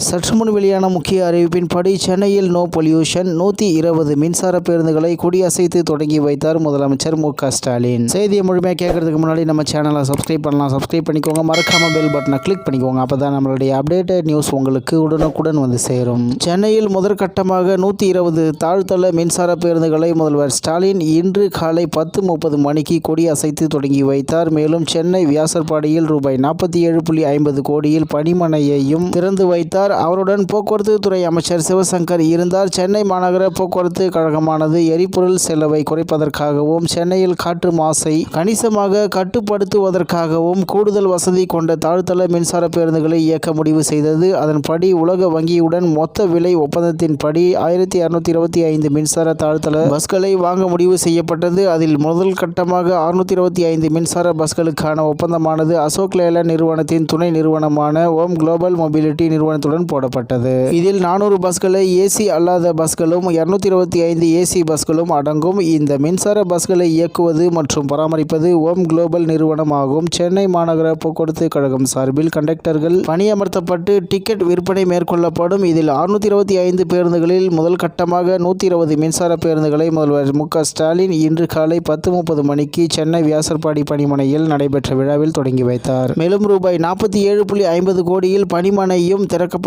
சற்று முன் வெளியான முக்கிய அறிவிப்பின்படி சென்னையில் நோ பொல்யூஷன் 120 மின்சார பேருந்துகளை கொடியசைத்து தொடங்கி வைத்தார் முதலமைச்சர் மு.க.ஸ்டாலின். செய்தியை முழுமையாக கேட்கறதுக்கு முன்னாடி நம்ம சேனலை சப்ஸ்கிரைப் பண்ணலாம். சப்ஸ்கிரைப் பண்ணிக்கோங்க. மறக்காம பெல் பட்டனை கிளிக் பண்ணிக்கோங்க. அப்பதான் நம்மளுடைய அப்டேட்டட் நியூஸ் உங்களுக்கு உடனுக்குடன் வந்து சேரும். சென்னையில் முதற்கட்டமாக 120 தாழ்தள மின்சார பேருந்துகளை முதல்வர் ஸ்டாலின் இன்று காலை 10:30 மணிக்கு கொடியசைத்து தொடங்கி வைத்தார். மேலும் சென்னை வியாசர்பாடியில் ரூபாய் 47.50 கோடியில் பணிமனையையும் திறந்து வைத்தார். அவருடன் போக்குவரத்து துறை அமைச்சர் சிவசங்கர் இருந்தார். சென்னை மாநகர போக்குவரத்து கழகமானது எரிபொருள் செலவை குறைப்பதற்காகவும் சென்னையில் காற்று மாசை கணிசமாக கட்டுப்படுத்துவதற்காகவும் கூடுதல் வசதி கொண்ட தாழ்தள மின்சார பேருந்துகளை இயக்க முடிவு செய்தது. அதன்படி உலக வங்கியுடன் மொத்த விலை ஒப்பந்தத்தின்படி 1225 மின்சார தாழ்தள பஸ்களை வாங்க முடிவு செய்யப்பட்டது. அதில் முதல் கட்டமாக 625 மின்சார பஸ்களுக்கான ஒப்பந்தமானது அசோக் லேலண்ட் நிறுவனத்தின் துணை நிறுவனமான ஓம் குளோபல் மொபிலிட்டி நிறுவனத்துடன் போடப்பட்டது. இதில் 400 பஸ்களை ஏசி அல்லாத பஸ்களும் 225 ஏசி பஸ்களும் அடங்கும். இந்த மின்சார பஸ்களை இயக்குவது மற்றும் பராமரிப்பது ஓம் குளோபல் நிறுவனம் ஆகும். சென்னை மாநகர போக்குவரத்து கழகம் சார்பில் கண்டக்டர்கள் பணியமர்த்தப்பட்டு டிக்கெட் விற்பனை மேற்கொள்ளப்படும். இதில் 625 பேருந்துகளில் முதல் கட்டமாக 120 மின்சார பேருந்துகளை முதல்வர் மு.க.ஸ்டாலின் இன்று காலை 10:30 மணிக்கு சென்னை வியாசர்பாடி பணிமனையில் நடைபெற்ற விழாவில் தொடங்கி வைத்தார். மேலும் ரூபாய் 47.50 கோடியில் பணிமனையும் திறக்கப்பட்டது.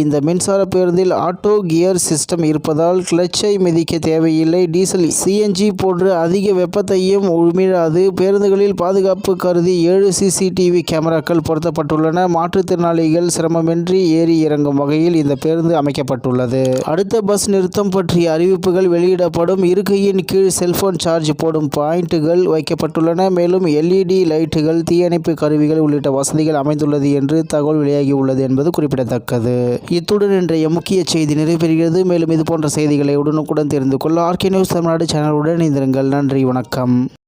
இந்த மின்சார பேருந்தில் ஆட்டோ கியர் சிஸ்டம் இருப்பதால் கிளட்சை மிதிக்க தேவையில்லை. டீசல் சிஎன்ஜி போன்று அதிக வெப்பத்தையும் உமிழாது. பேருந்துகளில் பாதுகாப்பு கருதி 7 சிசிடிவி கேமராக்கள் பொருத்தப்பட்டுள்ளன. மாற்றுத்திறனாளிகள் சிரமமின்றி ஏறி இறங்கும் வகையில் இந்த பேருந்து அமைக்கப்பட்டுள்ளது. அடுத்த பஸ் நிறுத்தம் பற்றிய அறிவிப்புகள் வெளியிடப்படும். இருக்கையின் கீழ் செல்போன் சார்ஜ் போடும் பாயிண்டுகள் வைக்கப்பட்டுள்ளன. மேலும் எல்இடி லைட்டுகள், தீயணைப்பு கருவிகள் உள்ளிட்ட வசதிகள் அமைந்துள்ளது என்று தகவல் வெளியாகியுள்ளது என்பது குறிப்பிடத்தக்கது. இத்துடன் இன்றைய முக்கிய செய்தி நிறைவேறுகிறது. மேலும் இது போன்ற செய்திகளை உடனுக்குடன் தெரிந்து கொள்ள ஆர்கே நியூஸ் தமிழ்நாடு சேனலுடன் இணைந்திருங்கள். நன்றி, வணக்கம்.